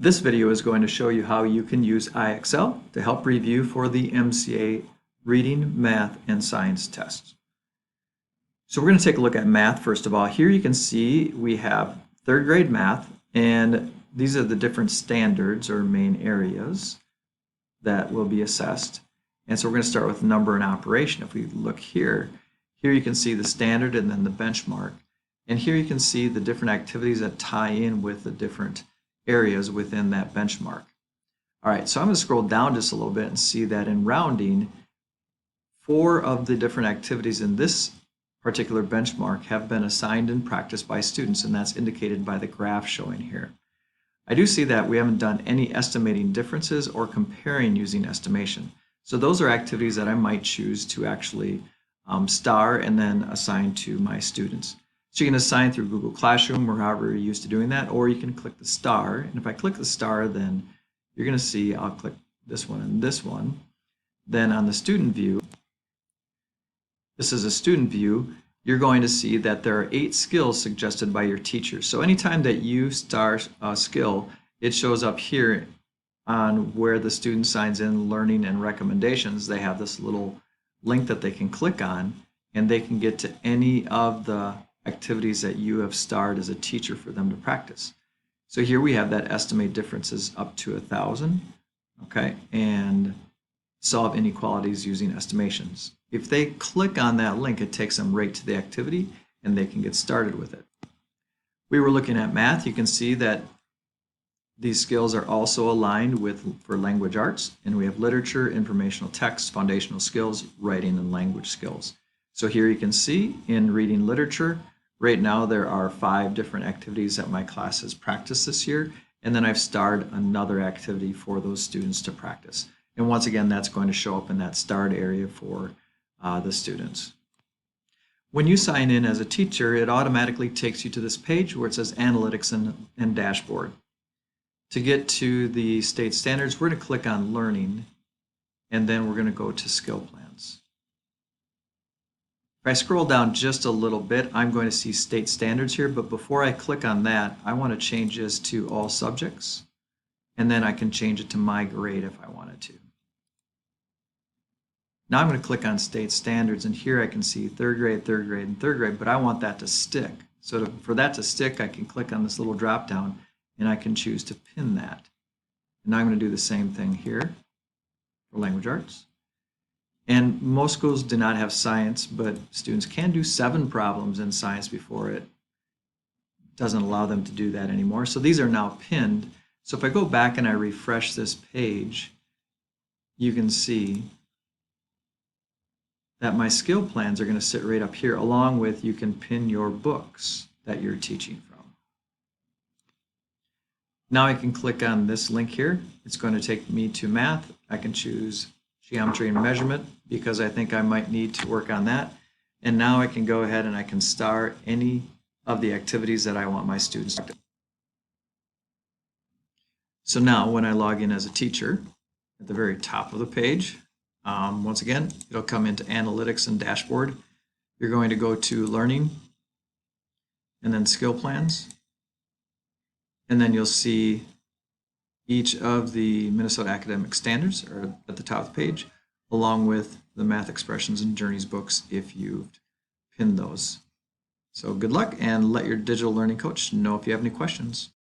This video is going to show you how you can use IXL to help review for the MCA reading, math, and science tests. So we're going to take a look at math first of all. Here you can see we have third grade math, and these are the different standards or main areas that will be assessed. And so we're going to start with number and operation. If we look here you can see the standard and then the benchmark. And here you can see the different activities that tie in with the different areas within that benchmark. All right, so I'm going to scroll down just a little bit and see that in rounding, 4 of the different activities in this particular benchmark have been assigned and practiced by students, and that's indicated by the graph showing here. I do see that we haven't done any estimating differences or comparing using estimation. So those are activities that I might choose to actually star and then assign to my students. So you can assign through Google Classroom or however you're used to doing that, or you can click the star. And if I click the star, then you're going to see I'll click this one and this one. Then on the student view, this is a student view, you're going to see that there are 8 skills suggested by your teacher. So anytime that you star a skill, it shows up here on where the student signs in learning and recommendations. They have this little link that they can click on, and they can get to any of the activities that you have starred as a teacher for them to practice. So here we have that estimate differences up to 1,000, okay, and solve inequalities using estimations. If they click on that link, it takes them right to the activity and they can get started with it. We were looking at math. You can see that these skills are also aligned for language arts, and we have literature, informational text, foundational skills, writing, and language skills. So here you can see in reading literature, right now there are 5 different activities that my class has practiced this year, and then I've starred another activity for those students to practice. And once again, that's going to show up in that starred area for the students. When you sign in as a teacher, it automatically takes you to this page where it says Analytics and Dashboard. To get to the state standards, we're going to click on Learning, and then we're going to go to Skill Plans. If I scroll down just a little bit, I'm going to see state standards here, but before I click on that, I want to change this to all subjects, and then I can change it to my grade if I wanted to. Now I'm going to click on state standards, and here I can see third grade, and third grade, but I want that to stick. So for that to stick, I can click on this little drop down, and I can choose to pin that. And now I'm going to do the same thing here for language arts. And most schools do not have science, but students can do 7 problems in science before it doesn't allow them to do that anymore. So these are now pinned. So if I go back and I refresh this page, you can see that my skill plans are going to sit right up here, along with you can pin your books that you're teaching from. Now I can click on this link here. It's going to take me to math. I can choose geometry and measurement because I think I might need to work on that. And now I can go ahead and I can star any of the activities that I want my students to do. So now when I log in as a teacher, at the very top of the page, once again, it'll come into Analytics and Dashboard. You're going to go to Learning and then Skill Plans. And then you'll see each of the Minnesota Academic Standards are at the top of the page, along with the Math Expressions and Journeys books if you've pinned those. So good luck, and let your digital learning coach know if you have any questions.